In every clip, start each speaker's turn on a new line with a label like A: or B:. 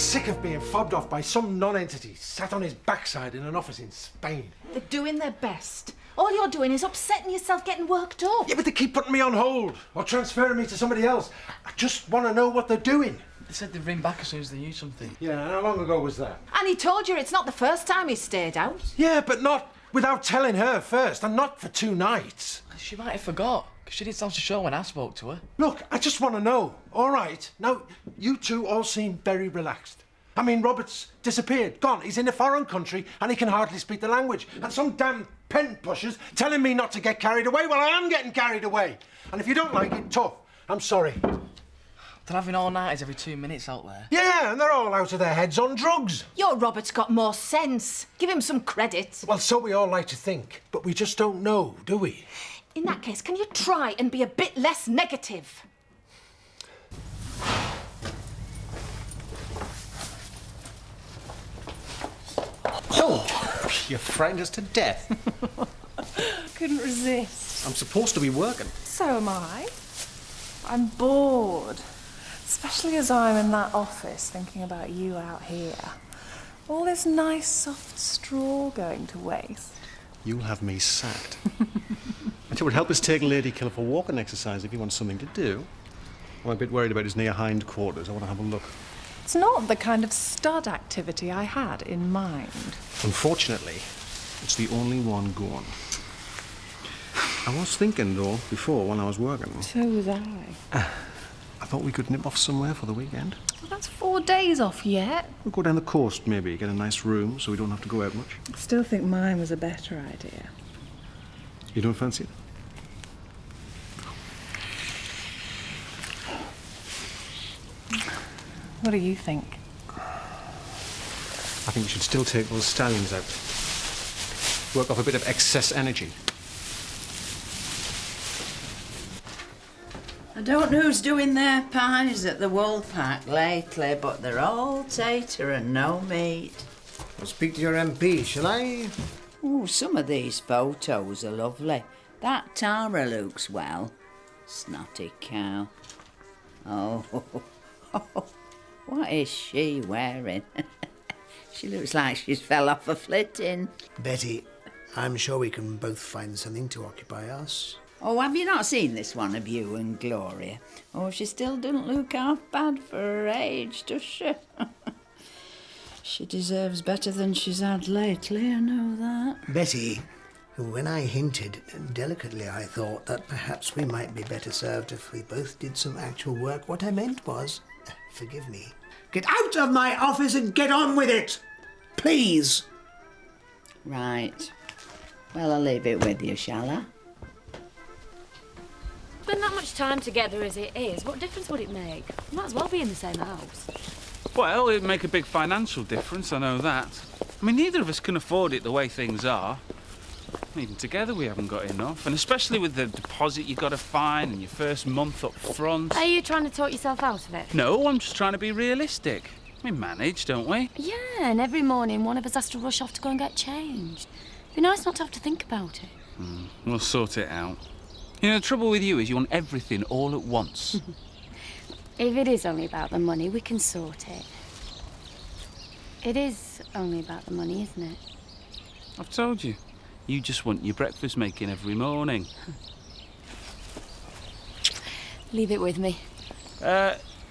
A: sick of being fobbed off by some non-entity sat on his backside in an office in Spain.
B: They're doing their best. All you're doing is upsetting yourself, getting worked up.
A: Yeah, but they keep putting me on hold or transferring me to somebody else. I just want to know what they're doing.
C: They said they'd ring back as soon as they knew something.
A: Yeah, and how long ago was that?
B: And he told you it's not the first time he's stayed out.
A: Yeah, but not without telling her first, and not for 2 nights.
C: She might have forgot, because she didn't sound so sure when I spoke to her.
A: Look, I just want to know, all right? Now, you two all seem very relaxed. I mean, Robert's disappeared, gone. He's in a foreign country and he can hardly speak the language. And some damn pen pushers telling me not to get carried away. Well, I am getting carried away. And if you don't like it, tough. I'm sorry.
C: They're having all-nighters every 2 minutes out there.
A: Yeah, and they're all out of their heads on drugs.
B: Your Robert's got more sense. Give him some credit.
A: Well, so we all like to think, but we just don't know, do we?
B: In that case, can you try and be a bit less negative?
D: Oh, you frightened us to death.
E: Couldn't resist.
D: I'm supposed to be working.
E: So am I. I'm bored. Especially as I'm in that office thinking about you out here. All this nice soft straw going to waste.
D: You'll have me sacked. It would help us take Lady Killer for walking exercise if he wants something to do. I'm a bit worried about his near hindquarters. I want to have a look.
E: It's not the kind of stud activity I had in mind.
D: Unfortunately, it's the only one going. I was thinking, though, before when I was working.
E: So was I.
D: I thought we could nip off somewhere for the weekend.
E: Well, that's 4 days off yet.
D: We'll go down the coast, maybe, get a nice room so we don't have to go out much.
E: I still think mine was a better idea.
D: You don't fancy it?
E: What do you think?
D: I think we should still take those stallions out. Work off a bit of excess energy.
F: I don't know who's doing their pies at the wool pack lately, but they're all tater and no meat.
G: I'll speak to your MP, shall I?
F: Oh, some of these photos are lovely. That Tara looks well. Snotty cow. Oh, what is she wearing? She looks like she's fell off a flitting.
G: Betty, I'm sure we can both find something to occupy us.
F: Oh, have you not seen this one of you and Gloria? Oh, she still doesn't look half bad for her age, does she? She deserves better than she's had lately, I know that.
G: Betty, when I hinted, delicately I thought that perhaps we might be better served if we both did some actual work. What I meant was, forgive me, get out of my office and get on with it! Please!
F: Right. Well, I'll leave it with you, shall I?
H: Spend that much time together as it is, what difference would it make? You might as well be in the same house.
I: Well, it'd make a big financial difference, I know that. I mean, neither of us can afford it the way things are. Even together we haven't got enough, and especially with the deposit you've got to find and your first month up front.
H: Are you trying to talk yourself out of it?
I: No, I'm just trying to be realistic. We manage, don't we?
H: Yeah, and every morning one of us has to rush off to go and get changed. It'd be nice not to have to think about it.
I: We'll sort it out. You know, the trouble with you is you want everything all at once.
H: If it is only about the money, we can sort it. It is only about the money, isn't it?
I: I've told you. You just want your breakfast making every morning.
H: Leave it with me.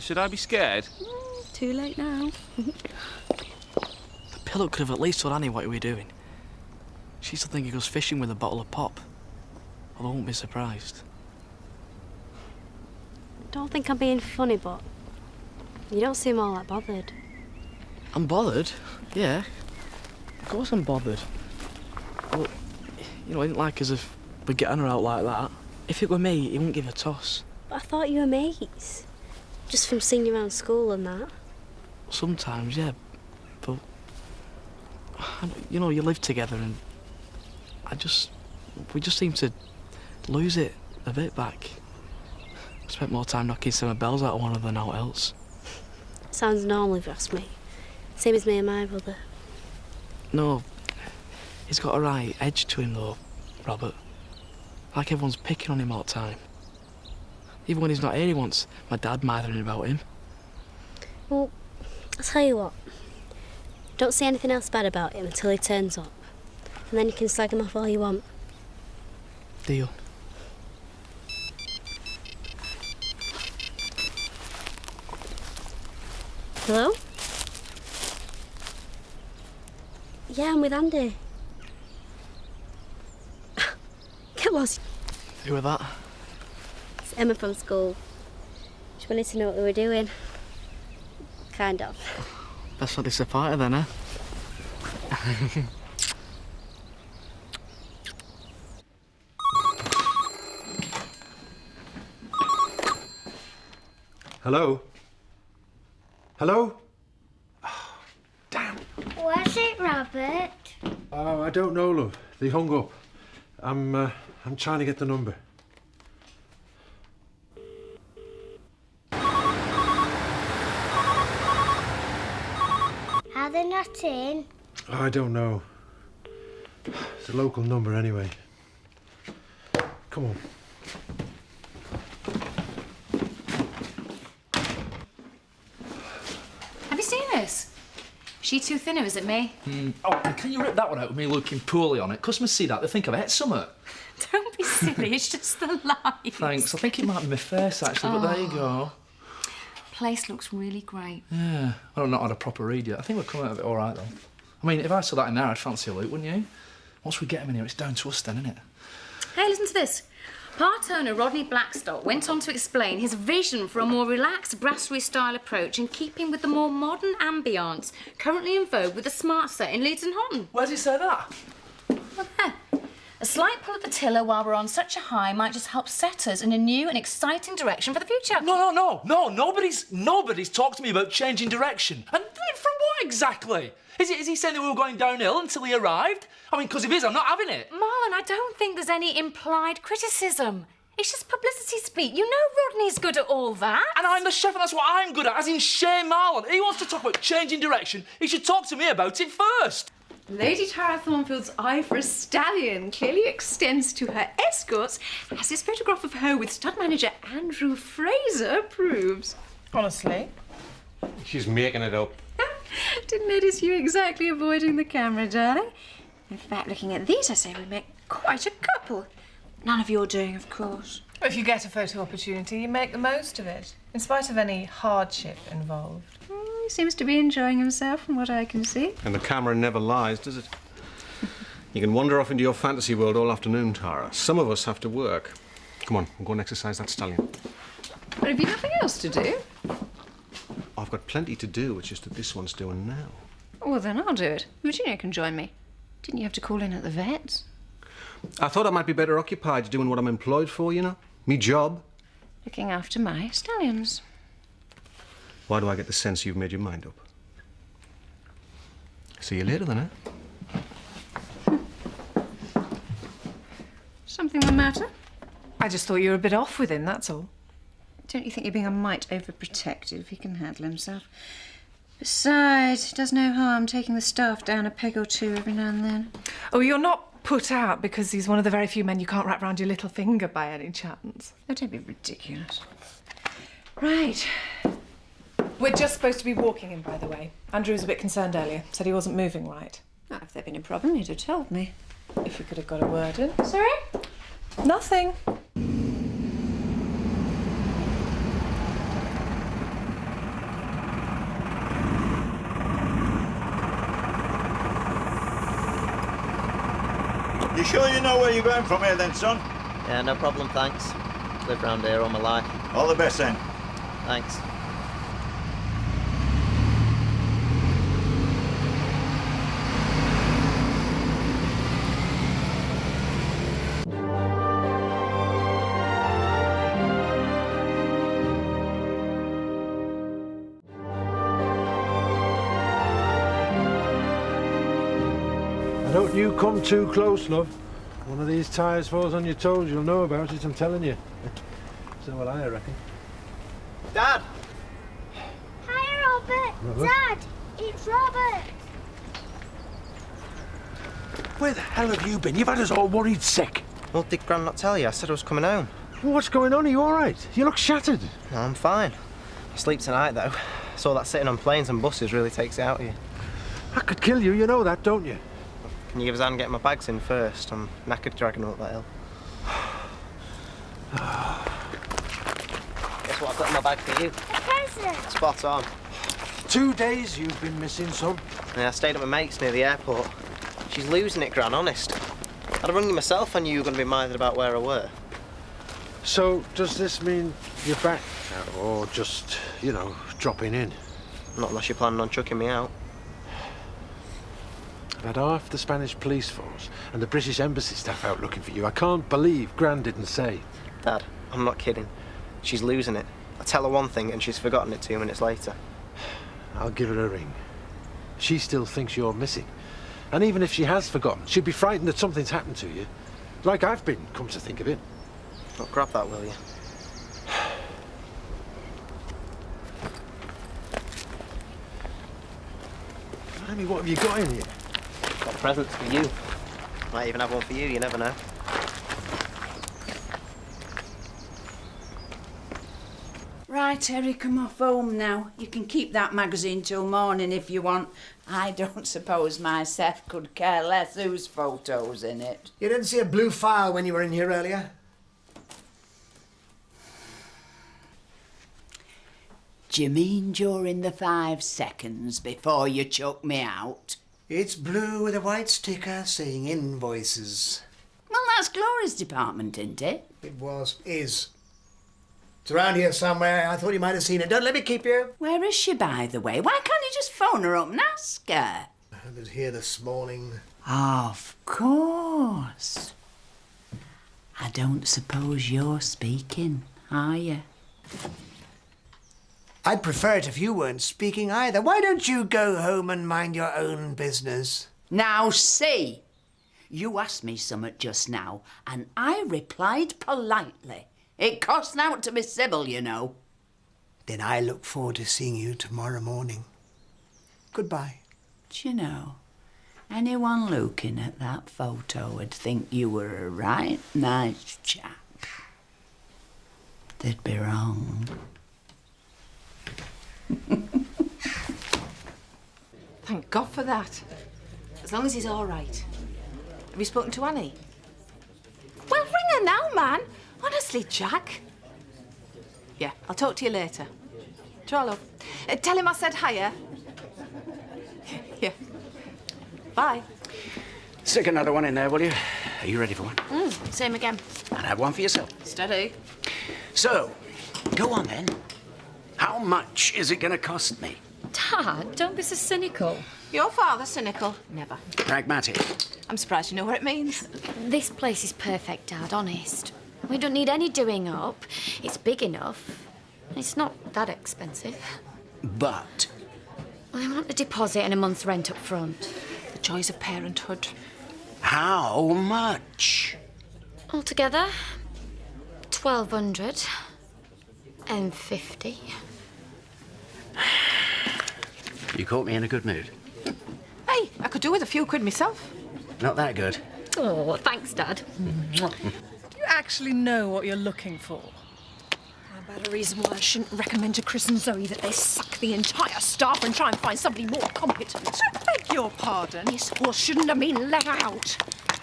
I: Should I be scared?
H: Too late now.
C: The pillow could have at least told Annie what we were doing. She still think he goes fishing with a bottle of pop. Although I won't be surprised.
H: Don't think I'm being funny, but you don't seem all that bothered.
C: I'm bothered, yeah. Of course I'm bothered. But, you know, I didn't like as if we'd get Anna out like that. If it were me, he wouldn't give a toss.
H: But I thought you were mates. Just from seeing you around school and that.
C: Sometimes, yeah. But, you know, you live together and we just seem to lose it a bit back. I spent more time knocking some bells out of one of than out else.
H: Sounds normal if you ask me. Same as me and my brother.
C: No, he's got a right edge to him though, Robert. Like everyone's picking on him all the time. Even when he's not here, he wants my dad mithering about him.
H: Well,
J: I'll tell you what. Don't say anything else bad about him until he turns up. And then you can slag him off all you want.
C: Deal.
J: Hello? Yeah, I'm with Andy. Get lost.
C: Who was that?
J: It's Emma from school. She wanted to know what we were doing. Kind of.
C: That's what this is a party then, eh?
A: Hello? Hello? Oh, damn.
K: Was it Robert?
A: Oh, I don't know, love. They hung up. I'm trying to get the number.
K: Are they not in?
A: Oh, I don't know. It's a local number anyway. Come on.
B: Have you seen this? She too thin, or is it me?
L: Oh, can you rip that one out with me looking poorly on it? Customers see that, they think I've ate summer.
B: Don't be silly, it's just the light.
L: Thanks. I think it might be my face, actually, but there you go.
B: Place looks really great.
L: Yeah. Well, I've not had a proper read yet. I think we'll come out of it all right, though. I mean, if I saw that in there, I'd fancy a look, wouldn't you? Once we get him in here, it's down to us then, isn't it?
B: Hey, listen to this. Part owner Rodney Blackstock went on to explain his vision for a more relaxed brasserie-style approach in keeping with the more modern ambience currently in vogue with the Smart Set in Leeds and Houghton.
L: Where does he say that?
B: Well, there. A slight pull at the tiller while we're on such a high might just help set us in a new and exciting direction for the future.
L: No. Nobody's talked to me about changing direction. And from what exactly? Is he saying that we were going downhill until he arrived? I mean, because if he is, I'm not having it.
B: Marlon, I don't think there's any implied criticism. It's just publicity speak. You know Rodney's good at all that.
L: And I'm the chef and that's what I'm good at, as in Shane Marlon. He wants to talk about changing direction. He should talk to me about it first.
M: Lady Tara Thornfield's eye for a stallion clearly extends to her escorts, as this photograph of her with stud manager Andrew Fraser proves.
E: Honestly?
D: She's making it up.
M: Didn't notice you exactly avoiding the camera, darling. In fact, looking at these, I say we make quite a couple. None of your doing, of course.
E: If you get a photo opportunity, you make the most of it, in spite of any hardship involved.
M: He seems to be enjoying himself from what I can see.
D: And the camera never lies, does it? You can wander off into your fantasy world all afternoon, Tara. Some of us have to work. Come on, we'll go and exercise that stallion.
M: But have you nothing else to do?
D: I've got plenty to do, it's just that this one's doing now.
M: Well, then I'll do it. Virginia can join me. Didn't you have to call in at the vet's?
D: I thought I might be better occupied doing what I'm employed for, you know? Me job.
M: Looking after my stallions.
D: Why do I get the sense you've made your mind up? See you later, then, eh?
M: Something the matter?
E: I just thought you were a bit off with him, that's all.
M: Don't you think you're being a mite overprotective? He can handle himself. Besides, it does no harm taking the staff down a peg or two every now and then.
E: Oh, you're not put out because he's one of the very few men you can't wrap round your little finger by any chance.
M: Oh, don't be ridiculous. Right.
E: We're just supposed to be walking in, by the way. Andrew was a bit concerned earlier. Said he wasn't moving right.
M: Oh, if there'd been a problem, he'd have told me.
E: If we could have got a word in.
M: Sorry?
E: Nothing.
N: You sure you know where you're going from here then, son?
O: Yeah, no problem, thanks. Lived round here all my life.
N: All the best then.
O: Thanks.
A: Don't you come too close, love. One of these tyres falls on your toes, you'll know about it, I'm telling you. So will I reckon.
N: Dad!
K: Hi, Robert!
A: Robert?
K: Dad! It's Robert!
A: Where the hell have you been? You've had us all worried sick.
O: Well, did Gran not tell you? I said I was coming home.
A: What's going on? Are you all right? You look shattered.
O: No, I'm fine. I sleep tonight, though. So that sitting on planes and buses really takes it out of you.
A: I could kill you, you know that, don't you?
O: Can you give us a hand getting my bags in first? I'm knackered dragging them up that hill. Guess what I've got in my bag for you?
K: A present.
O: Spot on.
A: 2 days you've been missing, son.
O: Yeah, I stayed at my mate's near the airport. She's losing it, Gran, honest. I'd have rung you myself. I knew you were going to be minded about where I were.
A: So, does this mean you're back now, or just, you know, dropping in?
O: Not unless you're planning on chucking me out.
A: I've had half the Spanish police force and the British embassy staff out looking for you. I can't believe Gran didn't say.
O: Dad, I'm not kidding. She's losing it. I tell her one thing and she's forgotten it 2 minutes later.
A: I'll give her a ring. She still thinks you're missing. And even if she has forgotten, she'd be frightened that something's happened to you. Like I've been, come to think of it.
O: Well, grab that, will you?
A: Blimey, what have you got in here?
O: Got presents for you. Might even have one for you, you never know.
F: Right, Eric, come off home now. You can keep that magazine till morning if you want. I don't suppose my Seth could care less whose photo's in it.
G: You didn't see a blue file when you were in here earlier?
F: Do you mean during the 5 seconds before you chuck me out?
G: It's blue with a white sticker saying invoices.
F: Well, that's Gloria's department, isn't it?
G: It was. Is. It's around here somewhere. I thought you might have seen it. Don't let me keep you.
F: Where is she, by the way? Why can't you just phone her up and ask her?
G: I was here this morning.
F: Of course. I don't suppose you're speaking, are you?
G: I'd prefer it if you weren't speaking either. Why don't you go home and mind your own business?
F: Now, see, you asked me something just now, and I replied politely. It costs out to Miss Sybil, you know.
G: Then I look forward to seeing you tomorrow morning. Goodbye.
F: Do you know, anyone looking at that photo would think you were a right nice chap. They'd be wrong.
M: Thank God for that. As long as he's all right. Have you spoken to Annie? Well, ring her now, man. Honestly, Jack. Yeah, I'll talk to you later. Ciao, love. Tell him I said hiya. Yeah. Bye.
P: Stick another one in there, will you? Are you ready for one?
B: Same again.
P: And have one for yourself.
M: Steady.
P: So, go on then. How much is it going to cost me?
B: Dad, don't be so cynical.
M: Your father cynical? Never.
P: Pragmatic.
M: I'm surprised you know what it means.
B: This place is perfect, Dad, honest. We don't need any doing up. It's big enough. It's not that expensive.
P: But?
B: I want a deposit and a month's rent up front.
M: The joys of parenthood.
P: How much?
B: Altogether, 1,200 and 50.
P: You caught me in a good mood.
M: Hey, I could do with a few quid myself.
P: Not that good.
B: Oh, thanks, Dad.
Q: Do you actually know what you're looking for? How about a reason why I shouldn't recommend to Chris and Zoe that they sack the entire staff and try and find somebody more competent? I beg your pardon? This horse shouldn't have been let out.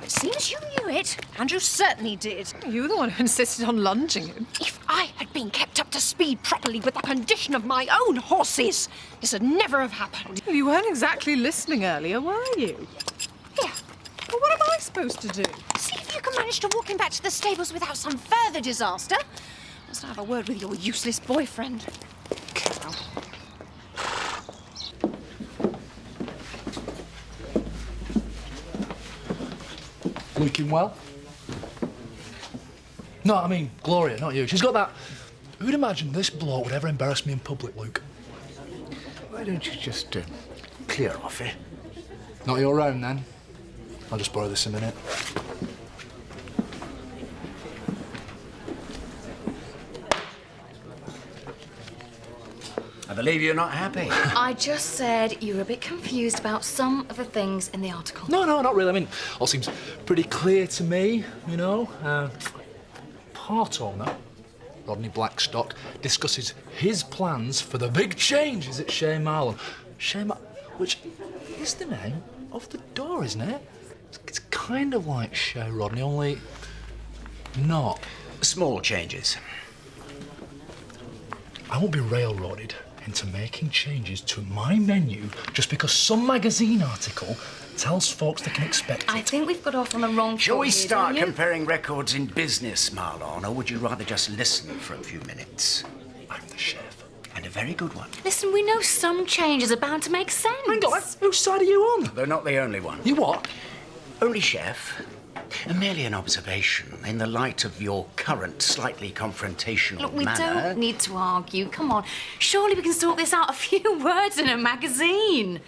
Q: It seems you knew it. Andrew certainly did. You were the one who insisted on lunging him. If I had been kept up to speed properly with the condition of my own horses, this would never have happened. You weren't exactly listening earlier, were you? Yeah. Well, what am I supposed to do? See if you can manage to walk him back to the stables without some further disaster. Must have a word with your useless boyfriend. Cow.
L: Looking well? No, I mean, Gloria, not you. She's got that... Who'd imagine this bloke would ever embarrass me in public, Luke?
P: Why don't you just clear off, eh?
L: Not your round, then. I'll just borrow this a minute.
P: I believe you're not happy.
B: I just said you were a bit confused about some of the things in the article.
L: No, not really. I mean, all seems pretty clear to me, you know. Part owner, Rodney Blackstock, discusses his plans for the big changes at Chez Marlon. Which is the name of the door, isn't it? It's kind of like Chez Rodney, only not.
P: Small changes.
L: I won't be railroaded into making changes to my menu just because some magazine article tells folks they can expect it.
B: I think we've got off on the wrong foot.
P: Shall we
B: here,
P: start
B: don't you?
P: comparing records in business, Marlon, or would you rather just listen for a few minutes?
L: I'm the chef.
P: And a very good one.
B: Listen, we know some changes are bound to make sense.
L: Hang on, whose side are you on?
P: They're not the only one.
L: You what?
P: Only chef. Merely an observation in the light of your current slightly confrontational
B: Look, we
P: manner.
B: don't need to argue. Come on. Surely we can sort this out a few words in a magazine.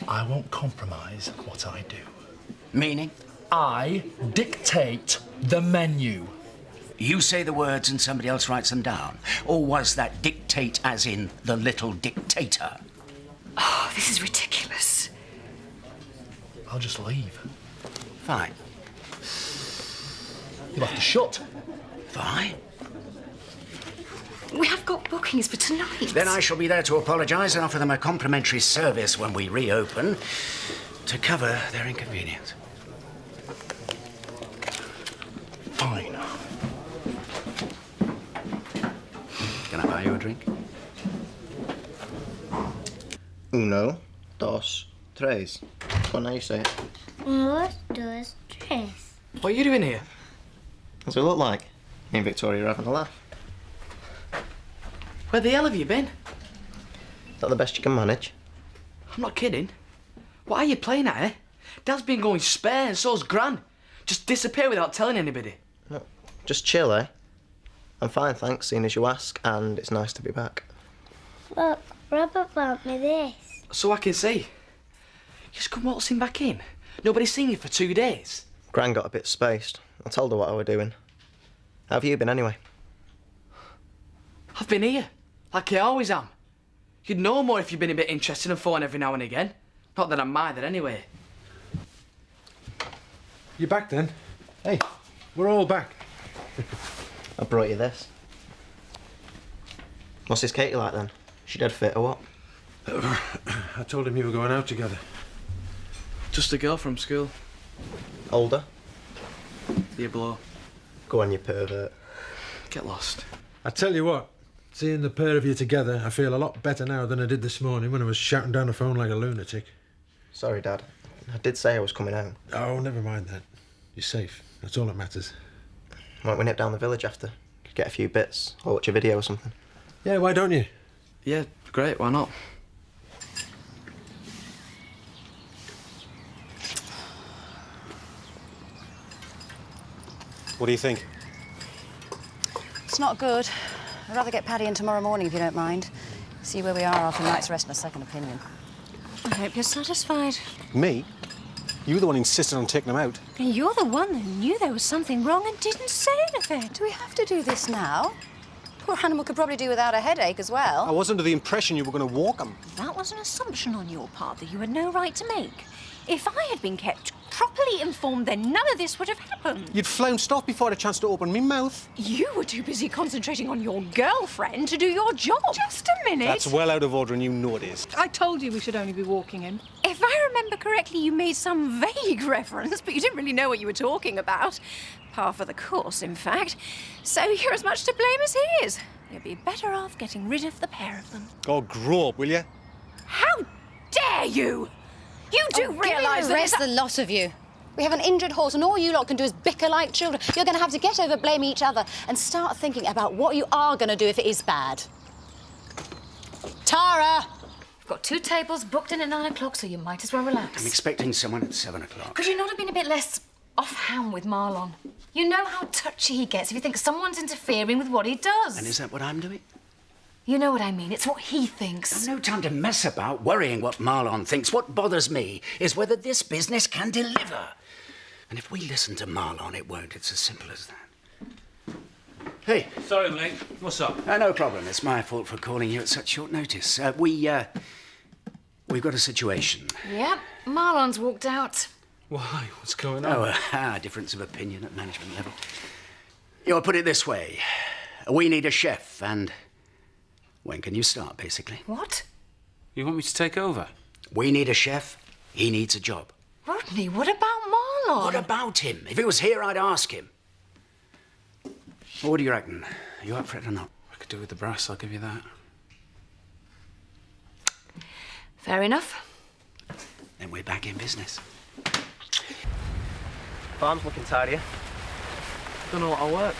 L: I won't compromise what I do.
P: Meaning?
L: I dictate the menu.
P: You say the words and somebody else writes them down? Or was that dictate as in the little dictator?
B: Oh, this is ridiculous.
L: I'll just leave.
P: Fine.
L: You'll have to shut.
P: Fine.
B: We have got bookings for tonight.
P: Then I shall be there to apologise and offer them a complimentary service when we reopen to cover their inconvenience.
L: Fine.
P: Can I buy you a drink?
O: Uno, dos, tres. Go on, now you say it.
K: Uno, dos, tres.
C: What are you doing here?
O: What's it look like? Me and Victoria are having a laugh.
C: Where the hell have you been?
O: Is that the best you can manage?
C: I'm not kidding. What are you playing at, eh? Dad's been going spare and so's Gran. Just disappear without telling anybody.
O: No, just chill, eh? I'm fine, thanks, seeing as you ask, and it's nice to be back.
K: Look, Robert bought me this.
C: So I can see. You just come waltzing back in. Nobody's seen you for 2 days.
O: Gran got a bit spaced. I told her what I were doing. How have you been, anyway?
C: I've been here, like I always am. You'd know more if you'd been a bit interested in phone every now and again. Not that I'm minded anyway.
A: You back then? Hey, we're all back.
O: I brought you this. What's this Katie like then? She dead fit or what?
A: I told him you were going out together.
C: Just a girl from school.
O: Older?
C: You blow.
O: Go on, you pervert.
C: Get lost.
A: I tell you what, seeing the pair of you together, I feel a lot better now than I did this morning when I was shouting down the phone like a lunatic.
O: Sorry, Dad. I did say I was coming home.
A: Oh, never mind that. You're safe. That's all that matters.
O: Why don't we nip down the village after? Could get a few bits, or watch a video or something.
A: Yeah, why don't you?
C: Yeah, great, why not?
D: What do you think?
R: It's not good. I'd rather get Paddy in tomorrow morning, if you don't mind. See where we are after a night's rest and a second opinion.
Q: I hope you're satisfied.
D: Me? You were the one who insisted on taking them out.
Q: And you're the one who knew there was something wrong and didn't say anything.
R: Do we have to do this now? Poor animal could probably do without a headache as well.
D: I was under the impression you were going to walk them.
Q: That was an assumption on your part that you had no right to make. If I had been kept properly informed, then none of this would have happened.
D: You'd flounced off before I had a chance to open me mouth.
Q: You were too busy concentrating on your girlfriend to do your job. Just a minute.
D: That's well out of order and you know it is.
Q: I told you we should only be walking in. If I remember correctly, you made some vague reference, but you didn't really know what you were talking about. Par for the course, in fact. So you're as much to blame as he is. You'd be better off getting rid of the pair of them.
D: Oh, grow up, will you?
Q: How dare you! You do realise that
R: Rest the lot of you. We have an injured horse and all you lot can do is bicker like children. You're going to have to get over blaming each other and start thinking about what you are going to do if it is bad. Tara!
B: We've got 2 tables booked in at 9 o'clock, so you might as well relax.
P: I'm expecting someone at 7 o'clock.
B: Could you not have been a bit less offhand with Marlon? You know how touchy he gets if you think someone's interfering with what he does.
P: And is that what I'm doing?
B: You know what I mean. It's what he thinks.
P: I've no time to mess about worrying what Marlon thinks. What bothers me is whether this business can deliver. And if we listen to Marlon, it won't. It's as simple as that. Hey.
I: Sorry, mate. What's up?
P: No problem. It's my fault for calling you at such short notice. We've got a situation.
B: Yep. Marlon's walked out.
I: Why? What's going on?
P: Difference of opinion at management level. You know, I'll put it this way. We need a chef, and when can you start, basically?
M: What?
I: You want me to take over?
P: We need a chef. He needs a job.
M: Rodney, what about Marlon?
P: What about him? If he was here, I'd ask him. What do you reckon? Are you up for it or not?
I: I could do with the brass, I'll give you that.
M: Fair enough.
P: Then we're back in business.
O: Farm's looking tidier.
C: Done a lot of work.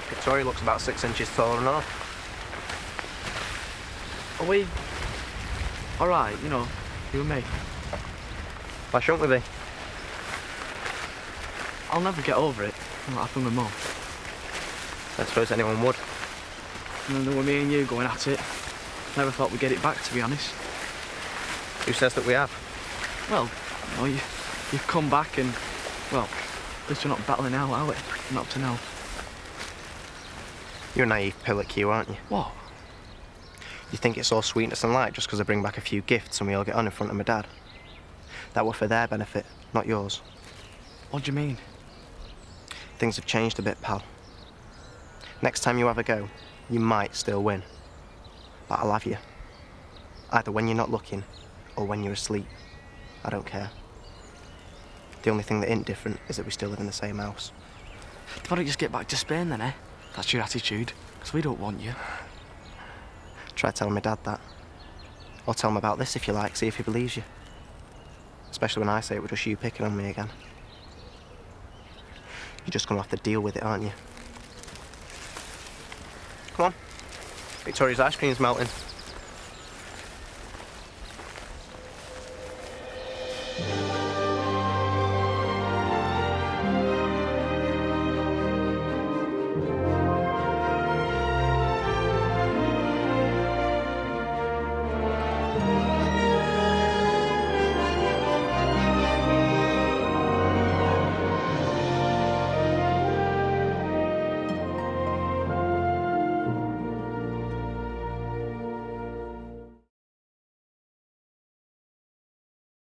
O: Victoria looks about 6 inches taller than her.
C: Are we all right, you know, you and me?
O: Why shouldn't we be?
C: I'll never get over it. What happened with Mum.
O: I suppose anyone would.
C: And then with me and you going at it, never thought we'd get it back, to be honest.
O: Who says that we have?
C: Well, you know, you've come back and, well, at least you're not battling out, are we? Not up to now.
O: You're a naive pillock, you, aren't you?
C: What?
O: You think it's all sweetness and light just because I bring back a few gifts and we all get on in front of my dad. That were for their benefit, not yours.
C: What do you mean?
O: Things have changed a bit, pal. Next time you have a go, you might still win. But I'll have you. Either when you're not looking or when you're asleep. I don't care. The only thing that ain't different is that we still live in the same house.
C: Why don't you just get back to Spain then, eh? That's your attitude. Because we don't want you.
O: Try telling my dad that. Or tell him about this if you like, see if he believes you. Especially when I say it was just you picking on me again. You're just gonna have to deal with it, aren't you? Come on. Victoria's ice cream's melting.